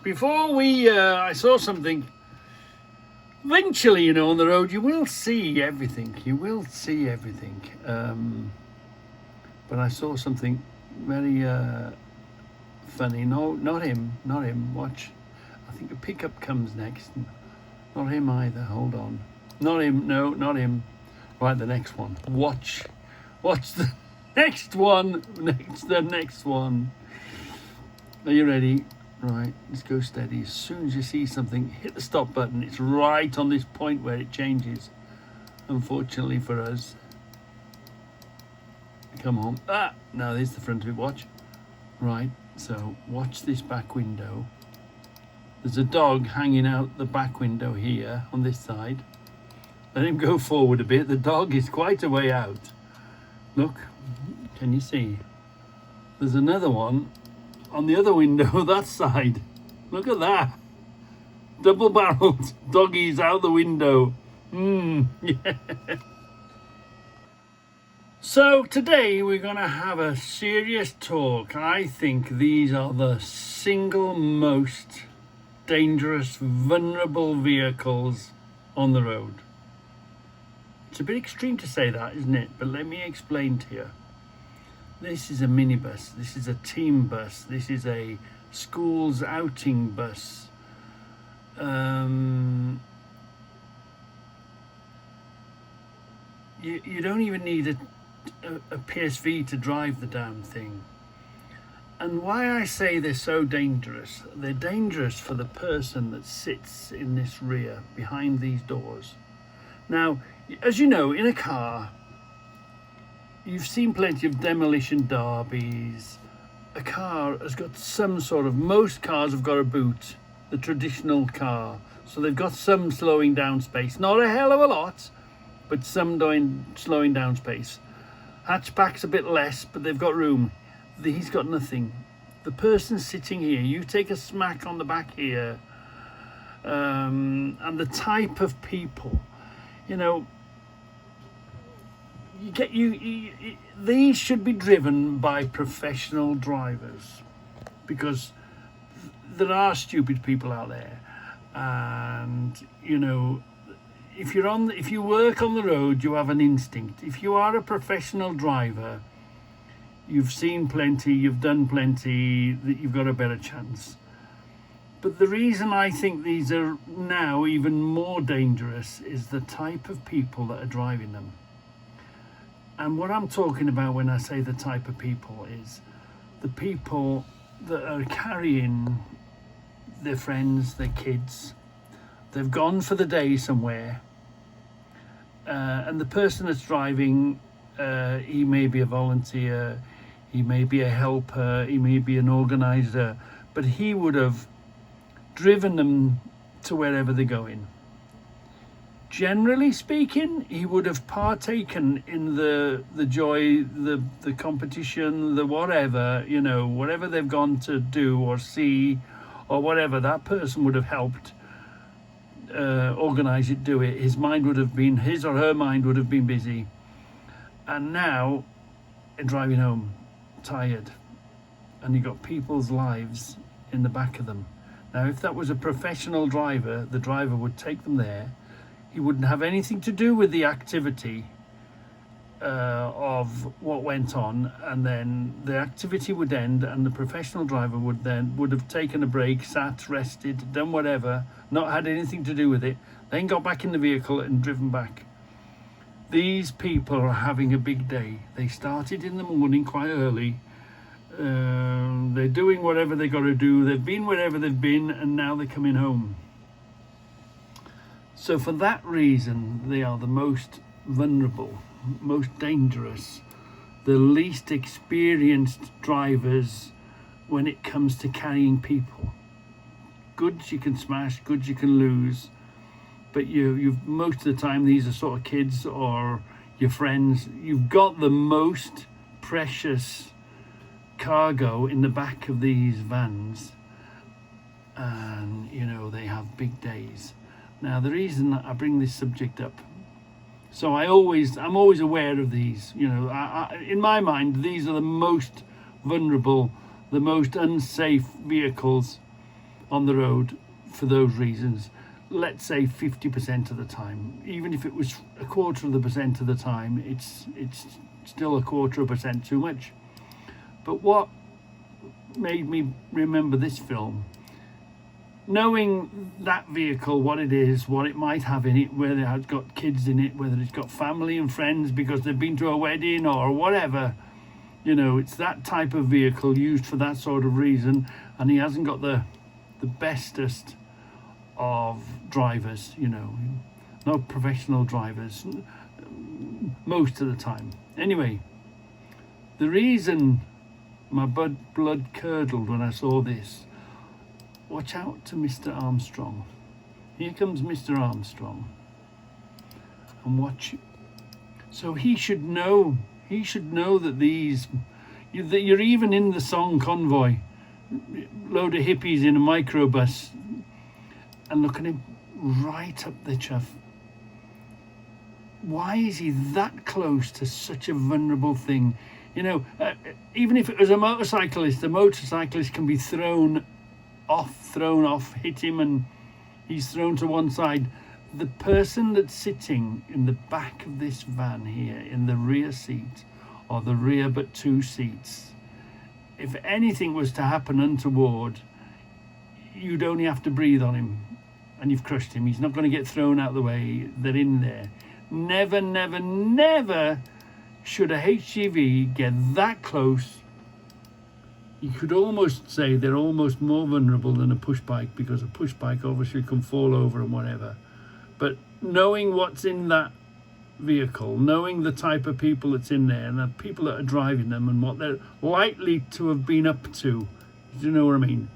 Before I saw something. Eventually, on the road, you will see everything. You will see everything. But I saw something very funny. No, not him. Not him. Watch. I think a pickup comes next. Not him either. Hold on. Not him. No, not him. Right, the next one. Watch the next one. The next one. Are you ready? Right, let's go steady. As soon as you see something, hit the stop button. It's right on this point where it changes. Unfortunately for us. Come on. Now there's the front of it. Watch. Right, so watch this back window. There's a dog hanging out the back window here on this side. Let him go forward a bit. The dog is quite a way out. Look, can you see? There's another one on the other window, that side. Look at that. Double-barreled doggies out the window. Yeah. So today we're going to have a serious talk. I think these are the single most dangerous, vulnerable vehicles on the road. It's a bit extreme to say that, isn't it? But let me explain to you. This is a minibus, this is a team bus, this is a school's outing bus. You don't even need a PSV to drive the damn thing. And why I say they're so dangerous, they're dangerous for the person that sits in this rear, behind these doors. Now, as you know, in a car, you've seen plenty of demolition derbies. A car has got some sort of, most cars have got a boot, the traditional car. So they've got some slowing down space. Not a hell of a lot, but some slowing down space. Hatchback's a bit less, but they've got room. He's got nothing. The person sitting here, you take a smack on the back here, and the type of people, these should be driven by professional drivers, because there are stupid people out there, and if you work on the road, you have an instinct. If you are a professional driver, you've seen plenty, you've done plenty, that you've got a better chance. But the reason I think these are now even more dangerous is the type of people that are driving them. And what I'm talking about when I say the type of people is the people that are carrying their friends, their kids. They've gone for the day somewhere. And the person that's driving, he may be a volunteer, he may be a helper, he may be an organizer, but he would have driven them to wherever they're going. Generally speaking, he would have partaken in the joy, the competition, the whatever, whatever they've gone to do or see or whatever, that person would have helped organize it, do it. His or her mind would have been busy. And now, driving home, tired, and you got people's lives in the back of them. Now, if that was a professional driver, the driver would take them there. He wouldn't have anything to do with the activity of what went on, and then the activity would end, and the professional driver would have taken a break, sat, rested, done whatever, not had anything to do with it, then got back in the vehicle and driven back. These people are having a big day. They started in the morning quite early. They're doing whatever they got to do. They've been wherever they've been, and now they're coming home. So for that reason, they are the most vulnerable, most dangerous, the least experienced drivers when it comes to carrying people. Goods you can smash, goods you can lose, but you've most of the time, these are sort of kids or your friends. You've got the most precious cargo in the back of these vans, and they have big days. Now, the reason that I bring this subject up, so I'm always aware of these. In my mind, these are the most vulnerable, the most unsafe vehicles on the road for those reasons. Let's say 50% of the time. Even if it was a quarter of the percent of the time, it's still a quarter of a percent too much. But what made me remember this film, knowing that vehicle, what it is, what it might have in it, whether it's got kids in it, whether it's got family and friends because they've been to a wedding or whatever, you know, it's that type of vehicle used for that sort of reason, and he hasn't got the bestest of drivers, you know, not professional drivers most of the time. Anyway, the reason my blood curdled when I saw this, watch out to Mr. Armstrong. Here comes Mr. Armstrong. And watch. So he should know that that you're even in the song Convoy, load of hippies in a microbus, and look at him right up the chuff. Why is he that close to such a vulnerable thing? You know, even if it was a motorcyclist, the motorcyclist can be thrown off, hit him, and he's thrown to one side. The person that's sitting in the back of this van here, in the rear seat, or the rear but two seats, if anything was to happen untoward, you'd only have to breathe on him, and you've crushed him. He's not going to get thrown out of the way. They're in there. Never, never, never should a HGV get that close. You could almost say they're almost more vulnerable than a push bike, because a push bike obviously can fall over and whatever. But knowing what's in that vehicle, knowing the type of people that's in there and the people that are driving them and what they're likely to have been up to, do you know what I mean?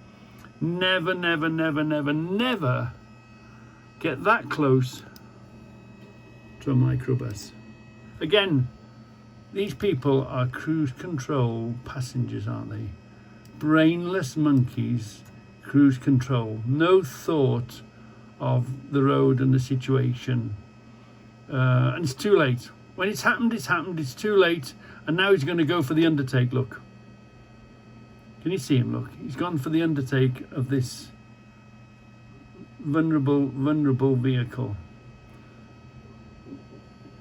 Never, never, never, never, never get that close to a microbus. Again, these people are cruise control passengers, aren't they? Brainless monkeys, cruise control. No thought of the road and the situation. And it's too late. When it's happened, it's too late. And now he's going to go for the undertake, look. Can you see him, look? He's gone for the undertake of this vulnerable vehicle.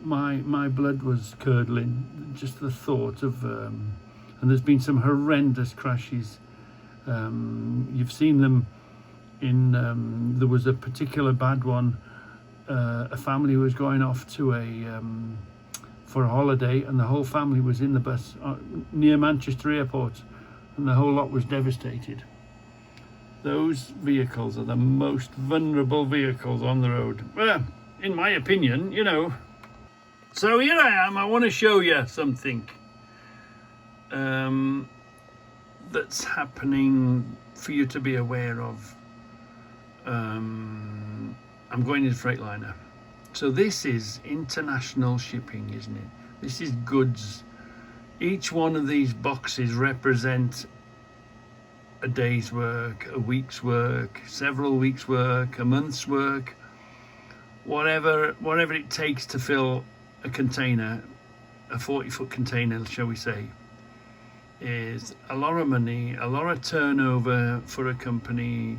My blood was curdling, just the thought of, and there's been some horrendous crashes. You've seen them in, there was a particular bad one, a family was going off to for a holiday, and the whole family was in the bus near Manchester Airport, and the whole lot was devastated. Those vehicles are the most vulnerable vehicles on the road. Well, in my opinion, you know. So here I am. I want to show you something that's happening for you to be aware of. I'm going in Freightliner. So this is international shipping, isn't it? This is goods. Each one of these boxes represent a day's work, a week's work, several weeks' work, a month's work, whatever it takes to fill a container, a 40-foot container, shall we say, is a lot of money, a lot of turnover for a company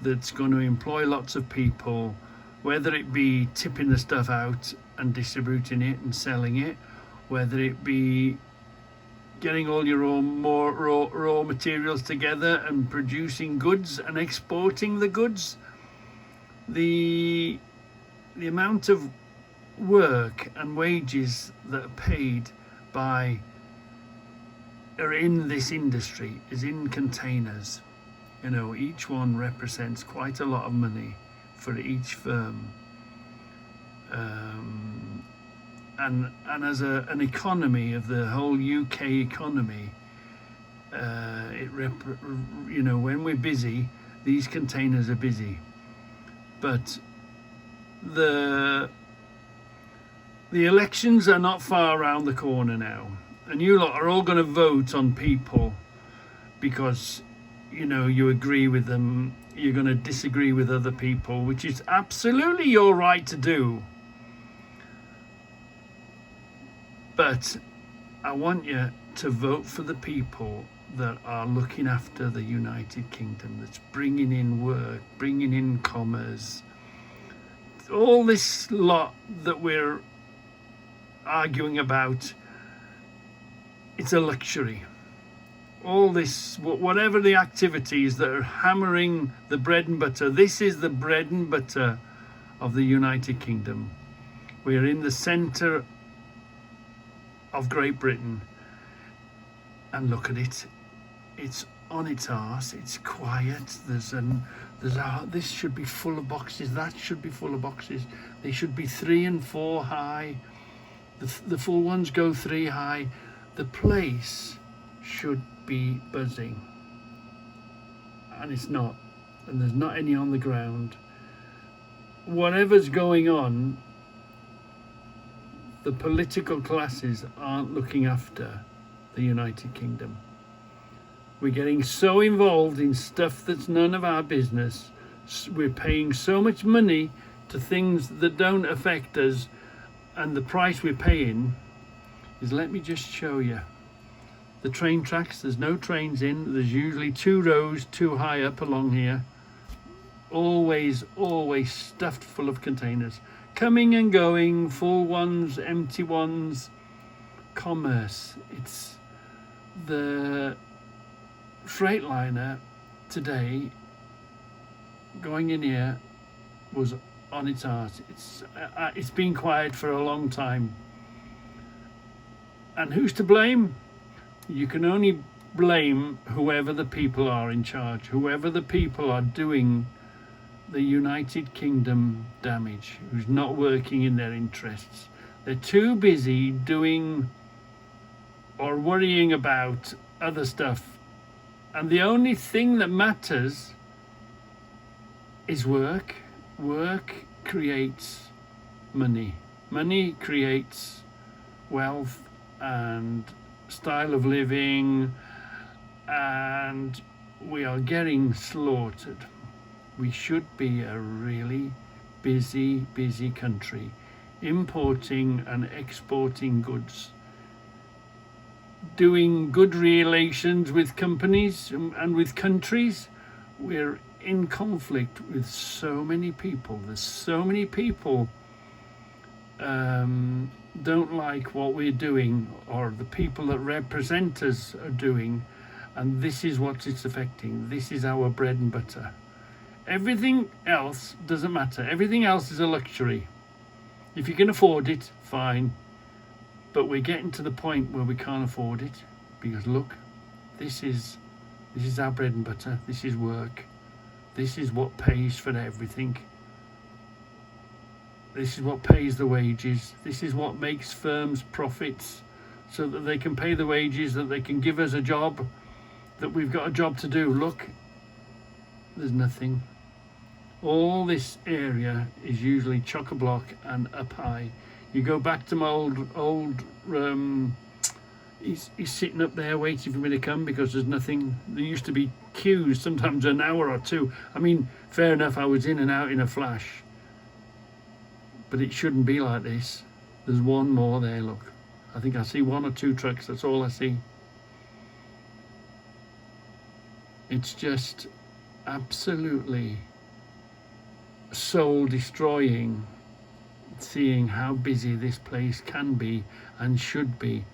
that's going to employ lots of people, whether it be tipping the stuff out and distributing it and selling it, whether it be getting all your raw materials together and producing goods and exporting the goods. The amount of work and wages that are paid are in this industry is in containers. You know, each one represents quite a lot of money for each firm. And as an economy of the whole UK economy, you know, when we're busy, these containers are busy. But the elections are not far around the corner now, and you lot are all going to vote on people because, you know, you agree with them. You're going to disagree with other people, which is absolutely your right to do. But I want you to vote for the people that are looking after the United Kingdom, that's bringing in work, bringing in commerce, all this lot that we're arguing about, it's a luxury. All this, whatever the activities that are hammering the bread and butter, this is the bread and butter of the United Kingdom. We are in the centre of Great Britain, and look at it. It's on its arse. It's quiet. This should be full of boxes. That should be full of boxes. They should be 3 and 4 high. The full ones go 3 high. The place should be buzzing, and it's not. And there's not any on the ground. Whatever's going on, the political classes aren't looking after the United Kingdom. We're getting so involved in stuff that's none of our business. We're paying so much money to things that don't affect us, and the price we're paying is, let me just show you. The train tracks, there's no trains in. There's usually 2 rows too high up along here. Always stuffed full of containers. Coming and going, full ones, empty ones. Commerce. It's the Freightliner today going in here was on its arse. It's been quiet for a long time. And who's to blame? You can only blame whoever the people are in charge, whoever the people are doing the United Kingdom damage, who's not working in their interests. They're too busy doing or worrying about other stuff. And the only thing that matters is work. Work creates money. Money creates wealth and style of living, and we are getting slaughtered. We should be a really busy country, importing and exporting goods, doing good relations with companies and with countries. We're in conflict with so many people. There's so many people don't like what we're doing, or the people that represent us are doing, and this is what it's affecting. This is our bread and butter. Everything else doesn't matter. Everything else is a luxury. If you can afford it, fine, but we're getting to the point where we can't afford it, because look, this is our bread and butter. This is work. This is what pays for everything. This is what pays the wages. This is what makes firms profits, so that they can pay the wages, that they can give us a job, that we've got a job to do. Look, there's nothing. All this area is usually chock-a-block and up high. You go back to my old he's sitting up there waiting for me to come because there's nothing. There used to be queues, sometimes an hour or 2. I mean, fair enough, I was in and out in a flash. But it shouldn't be like this. There's one more there, look. I think I see 1 or 2 trucks, that's all I see. It's just absolutely soul destroying, seeing how busy this place can be and should be.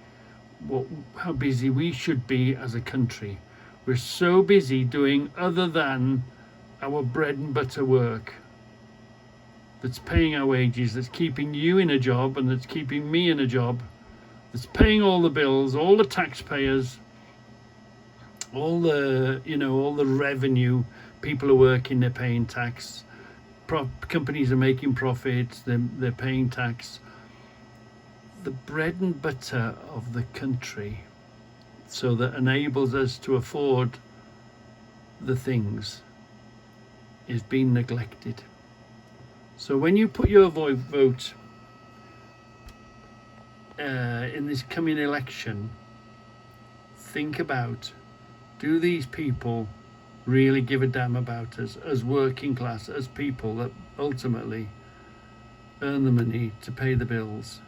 How busy we should be as a country. We're so busy doing other than our bread and butter work, that's paying our wages, that's keeping you in a job, and that's keeping me in a job, that's paying all the bills, all the taxpayers, all the revenue. People are working, they're paying tax. Companies are making profits, they're paying tax. The bread and butter of the country, so that enables us to afford the things, is being neglected. So when you put your vote in this coming election, think about, do these people really give a damn about us as working class, as people that ultimately earn the money to pay the bills?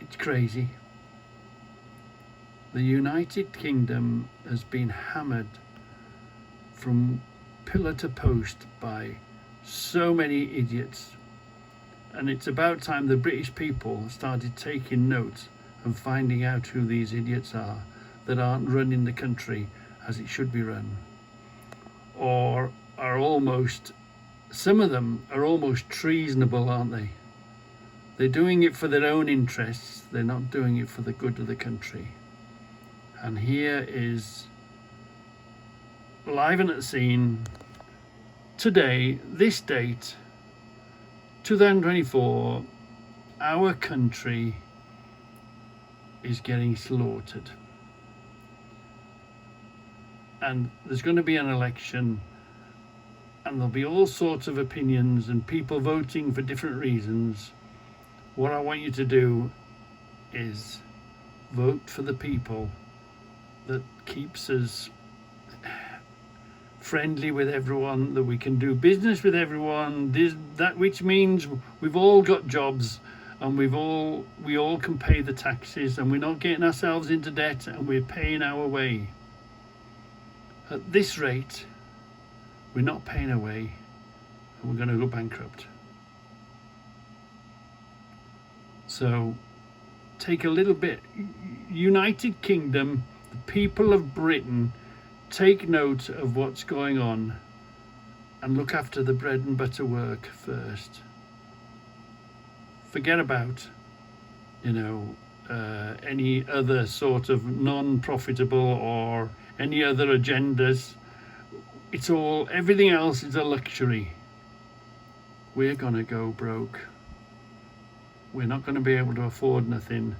It's crazy. The United Kingdom has been hammered from pillar to post by so many idiots, and it's about time the British people started taking note and finding out who these idiots are that aren't running the country as it should be run, or are almost, some of them are almost treasonable, aren't they? They're doing it for their own interests, they're not doing it for the good of the country. And here is, live and at the scene, today, this date, 2024, our country is getting slaughtered. And there's going to be an election, and there'll be all sorts of opinions and people voting for different reasons. What I want you to do is vote for the people that keeps us friendly with everyone, that we can do business with everyone, that which means we've all got jobs, and we all can pay the taxes, and we're not getting ourselves into debt, and we're paying our way. At this rate, we're not paying our way, and we're going to go bankrupt. So take a little bit. United Kingdom, the people of Britain, take note of what's going on and look after the bread and butter work first. Forget about, any other sort of non-profitable or any other agendas. It's all, everything else is a luxury. We're gonna go broke. We're not going to be able to afford nothing,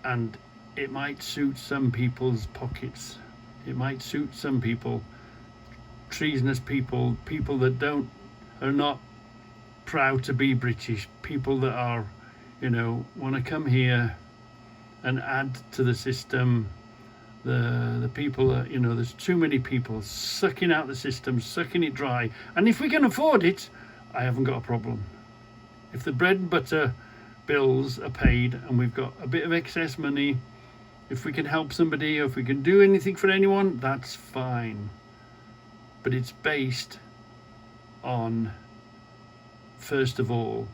and it might suit some people's pockets. It might suit some people, treasonous people, people that are not proud to be British, people that are, want to come here and add to the system. The people that, there's too many people sucking out the system, sucking it dry. And if we can afford it, I haven't got a problem. If the bread and butter bills are paid and we've got a bit of excess money, if we can help somebody or if we can do anything for anyone, that's fine. But it's based on, first of all,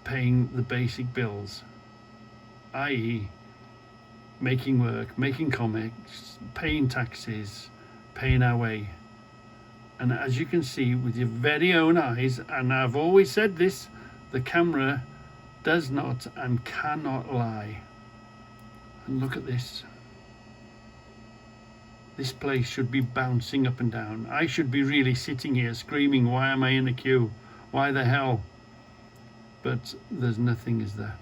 paying the basic bills, i.e. making work, making comics, paying taxes, paying our way. And as you can see with your very own eyes, and I've always said this, the camera does not and cannot lie. And look at this. This place should be bouncing up and down. I should be really sitting here screaming, why am I in a queue? Why the hell? But there's nothing, is there?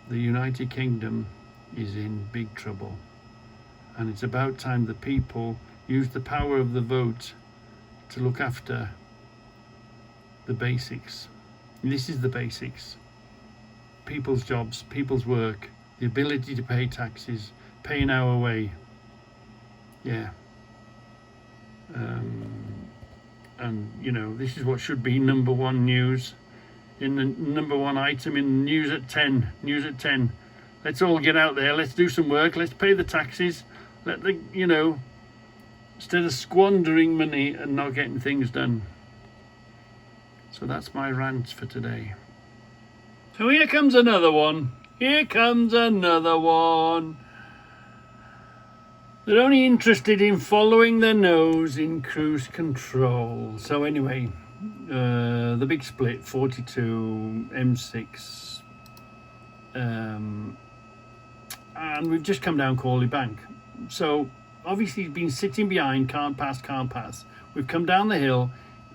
The United Kingdom is in big trouble. And it's about time the people use the power of the vote to look after the basics. This is the basics. People's jobs, people's work, the ability to pay taxes, paying our way. Yeah. And this is what should be number one news, in the number one item in news at 10. News at 10. Let's all get out there. Let's do some work. Let's pay the taxes. Let the, instead of squandering money and not getting things done. So that's my rant for today. So here comes another one. Here comes another one. They're only interested in following their nose in cruise control. So anyway, the big split, 42, M6. And we've just come down Crawley Bank. So obviously he's been sitting behind, can't pass. We've come down the hill.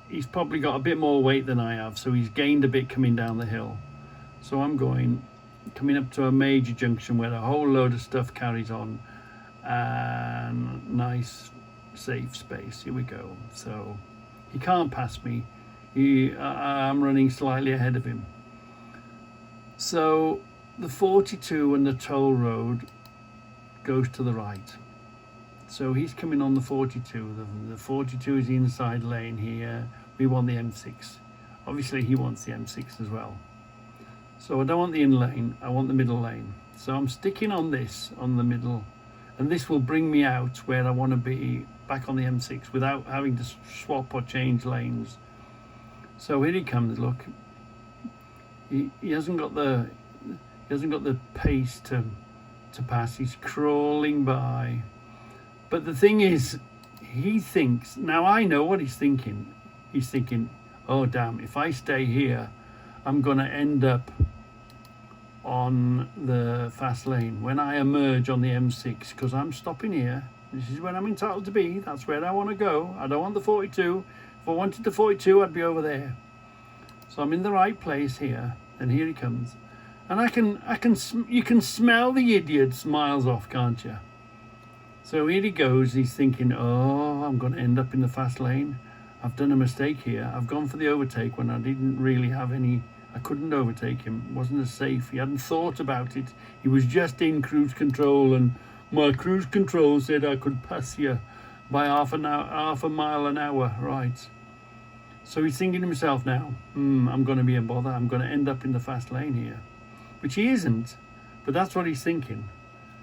He's probably got a bit more weight than I have, so he's gained a bit coming down the hill. So I'm coming up to a major junction where a whole load of stuff carries on, and nice safe space. Here we go. So he can't pass me. I'm running slightly ahead of him. So the 42 and the toll road goes to the right. So he's coming on the 42. The 42 is the inside lane here. We want the M6. Obviously he wants the M6 as well. So I don't want the in lane, I want the middle lane. So I'm sticking on this, on the middle, and this will bring me out where I want to be, back on the M6, without having to swap or change lanes. So here he comes, look. He hasn't got the pace to pass. He's crawling by. But the thing is, he thinks, now I know what he's thinking. He's thinking, oh damn, if I stay here, I'm going to end up on the fast lane when I emerge on the M6, because I'm stopping here. This is where I'm entitled to be. That's where I want to go. I don't want the 42. If I wanted the 42, I'd be over there. So I'm in the right place here, and here he comes. And you can smell the idiots miles off, can't you? So here he goes. He's thinking, oh, I'm going to end up in the fast lane. I've done a mistake here. I've gone for the overtake when I didn't really have any. I couldn't overtake him. It wasn't as safe. He hadn't thought about it. He was just in cruise control, and my cruise control said I could pass you by half a mile an hour. Right. So he's thinking to himself now, I'm going to be a bother. I'm going to end up in the fast lane here. Which he isn't, but that's what he's thinking.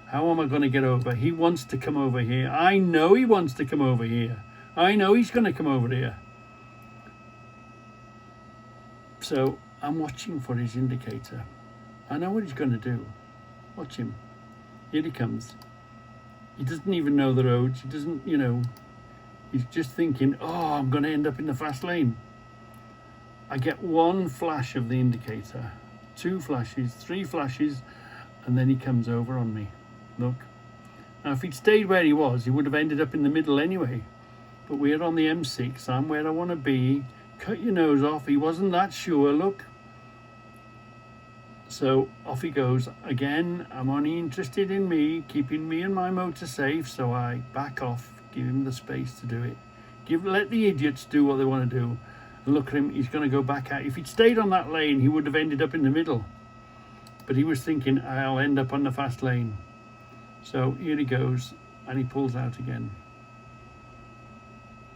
How am I going to get over? He wants to come over here. I know he wants to come over here. I know he's going to come over here. So I'm watching for his indicator. I know what he's going to do. Watch him. Here he comes. He doesn't even know the roads. He doesn't, he's just thinking, oh, I'm going to end up in the fast lane. I get one flash of the indicator, 2 flashes, 3 flashes, and then he comes over on me. Look. Now, if he'd stayed where he was, he would have ended up in the middle anyway. But we're on the M6. I'm where I want to be. Cut your nose off. He wasn't that sure, look. So off he goes. Again, I'm only interested in me, keeping me and my motor safe, so I back off, give him the space to do it. Let the idiots do what they want to do. And look at him, he's going to go back out. If he'd stayed on that lane, he would have ended up in the middle. But he was thinking, I'll end up on the fast lane. So here he goes, and he pulls out again.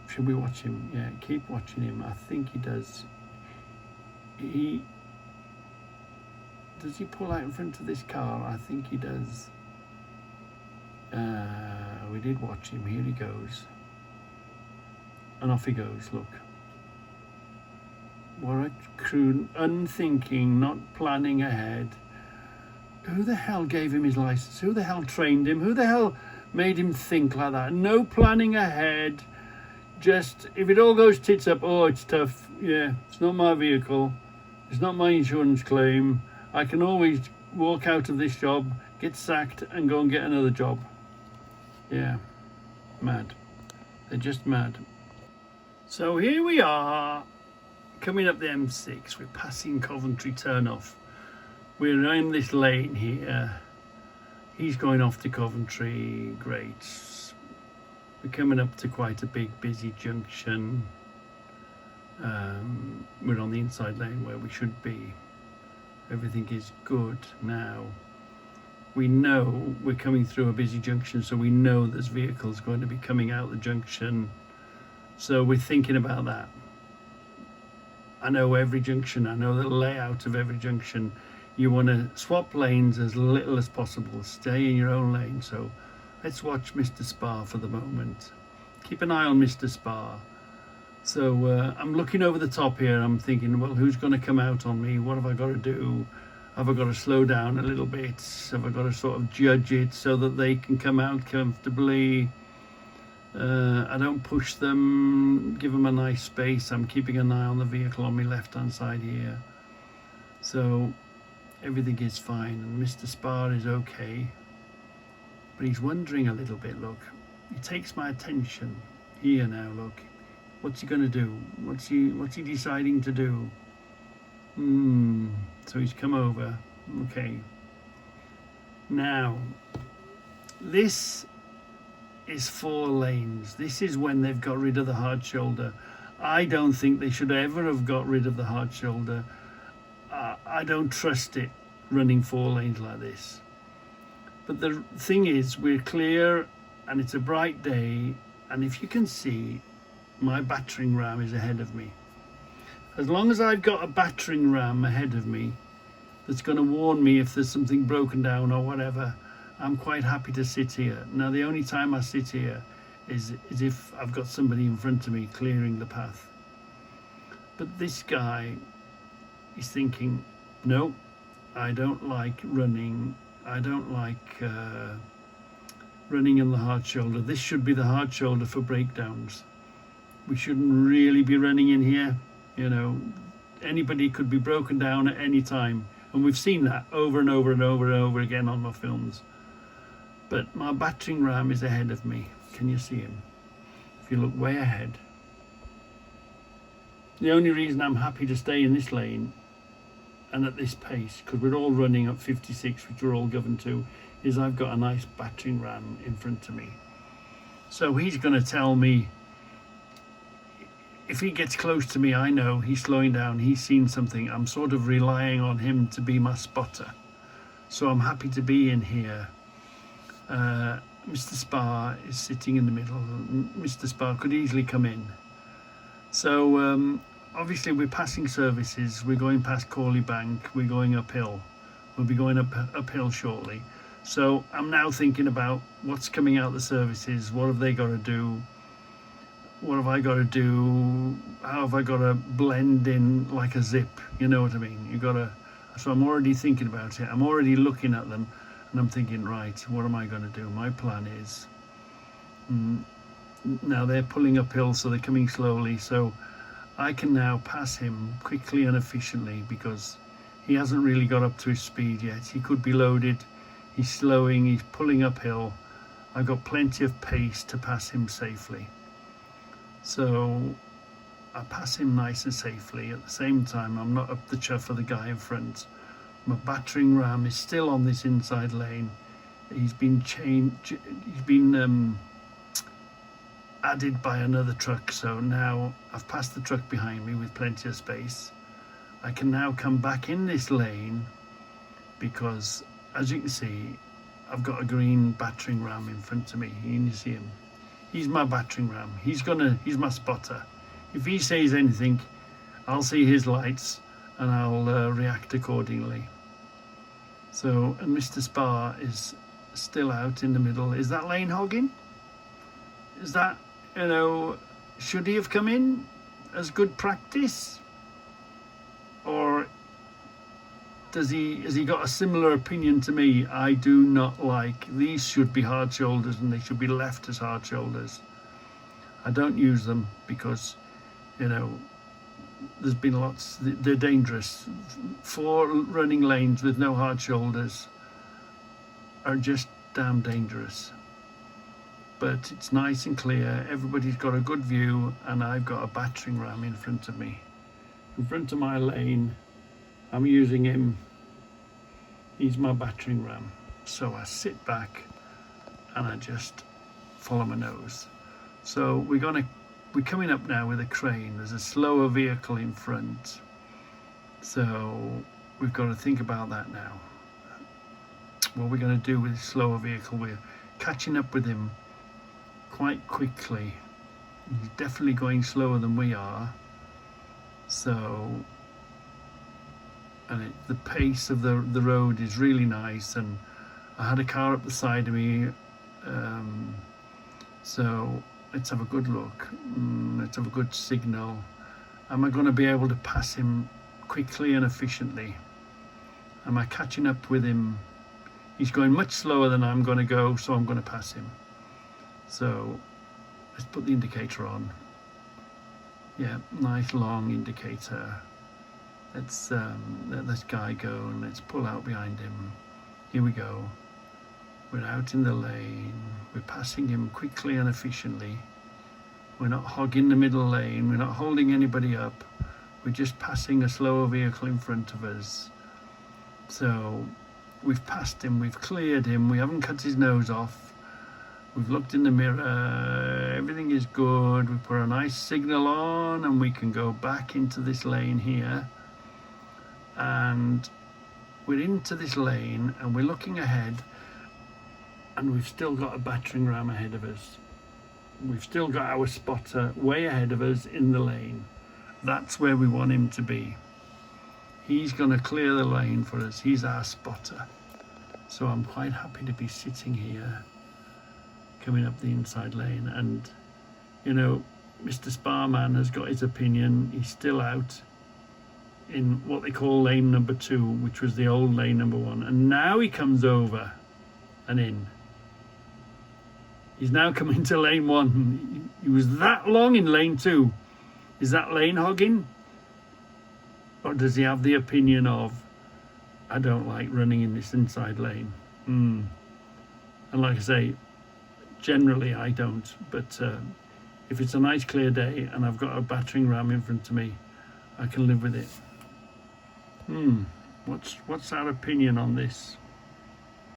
Should we watch him? Yeah, keep watching him. I think he does. Does he pull out in front of this car? I think he does. We did watch him. Here he goes. And off he goes, look. What a crew, unthinking, not planning ahead. Who the hell gave him his license? Who the hell trained him? Who the hell made him think like that? No planning ahead. Just, if it all goes tits up, oh, it's tough. Yeah, it's not my vehicle. It's not my insurance claim. I can always walk out of this job, get sacked, and go and get another job. Yeah, mad. They're just mad. So here we are, coming up the M6. We're passing Coventry Turnoff. We're in this lane here. He's going off to Coventry. Great. We're coming up to quite a big, busy junction. We're on the inside lane where we should be. Everything is good now. We know we're coming through a busy junction, so we know there's vehicles going to be coming out the junction. So we're thinking about that. I know every junction, I know the layout of every junction. You want to swap lanes as little as possible. Stay in your own lane. So let's watch Mr. Spa for the moment. Keep an eye on Mr. Spa. So I'm looking over the top here. I'm thinking, well, who's going to come out on me? What have I got to do? Have I got to slow down a little bit? Have I got to sort of judge it so that they can come out comfortably? I don't push them, give them a nice space. I'm keeping an eye on the vehicle on my left-hand side here. So everything is fine, and Mr. Spa is okay. But he's wondering a little bit, look. He takes my attention here now, look. What's he going to do? What's he deciding to do? So he's come over. Okay. Now, this is 4 lanes. This is when they've got rid of the hard shoulder. I don't think they should ever have got rid of the hard shoulder. I don't trust it running 4 lanes like this. But the thing is, we're clear and it's a bright day, and if you can see, my battering ram is ahead of me. As long as I've got a battering ram ahead of me, that's going to warn me if there's something broken down or whatever, I'm quite happy to sit here. Now, the only time I sit here is if I've got somebody in front of me clearing the path. But this guy is thinking, no, I don't like running. I don't like running in the hard shoulder. This should be the hard shoulder for breakdowns. We shouldn't really be running in here. You know, anybody could be broken down at any time. And we've seen that over and over and over and over again on my films. But my battering ram is ahead of me. Can you see him? If you look way ahead. The only reason I'm happy to stay in this lane and at this pace, because we're all running at 56, which we're all governed to, is I've got a nice battering ram in front of me. So he's going to tell me, if he gets close to me, I know he's slowing down, he's seen something. I'm sort of relying on him to be my spotter. So I'm happy to be in here. Mr. Spa is sitting in the middle. Mr. Spa could easily come in. So obviously we're passing services. We're going past Corley Bank. We're going uphill. We'll be going uphill shortly. So I'm now thinking about what's coming out the services. What have they got to do? What have I got to do? How have I got to blend in like a zip? You know what I mean? You got to. So I'm already thinking about it. I'm already looking at them, and I'm thinking, right, what am I going to do? My plan is. Now they're pulling uphill, so they're coming slowly. So I can now pass him quickly and efficiently because he hasn't really got up to his speed yet. He could be loaded. He's slowing. He's pulling uphill. I've got plenty of pace to pass him safely. So I pass him nice and safely. At the same time, I'm not up the chuff of the guy in front. My battering ram is still on this inside lane. He's been added by another truck. So now I've passed the truck behind me with plenty of space. I can now come back in this lane because, as you can see, I've got a green battering ram in front of me. You can see him. He's my battering ram. He's my spotter. If he says anything, I'll see his lights and I'll react accordingly. So, and Mr. Spa is still out in the middle. Is that lane hogging? Is that, should he have come in as good practice? Or has he got a similar opinion to me? I do not like, these should be hard shoulders and they should be left as hard shoulders. I don't use them because, there's been lots, they're dangerous. 4 running lanes with no hard shoulders are just damn dangerous. But it's nice and clear, everybody's got a good view, and I've got a battering ram in front of me. In front of my lane, I'm using him. He's my battering ram. So I sit back and I just follow my nose. So we're coming up now with a crane. There's a slower vehicle in front. So we've got to think about that now. What we're going to do with this slower vehicle, we're catching up with him quite quickly. He's definitely going slower than we are. So, and the pace of the road is really nice, and I had a car up the side of me, so let's have a good look. Let's have a good signal. Am I going to be able to pass him quickly and efficiently? Am I catching up with him? He's going much slower than I'm going to go, so I'm going to pass him. So let's put the indicator on. Yeah, nice long indicator. Let's let this guy go and let's pull out behind him. Here we go. We're out in the lane. We're passing him quickly and efficiently. We're not hogging the middle lane. We're not holding anybody up. We're just passing a slower vehicle in front of us. So we've passed him, we've cleared him, we haven't cut his nose off. We've looked in the mirror, everything is good. We put a nice signal on and we can go back into this lane here. And we're into this lane and we're looking ahead, and we've still got a battering ram ahead of us. We've still got our spotter way ahead of us in the lane. That's where we want him to be. He's going to clear the lane for us. He's our spotter. So I'm quite happy to be sitting here, coming up the inside lane. And, you know, Mr. Sparman has got his opinion. He's still out in what they call lane number 2, which was the old lane number 1. And now he comes over and in. He's now coming to lane 1. He was that long in lane 2. Is that lane hogging? Or does he have the opinion of, I don't like running in this inside lane? And like I say, generally I don't. But if it's a nice clear day and I've got a battering ram in front of me, I can live with it. What's our opinion on this?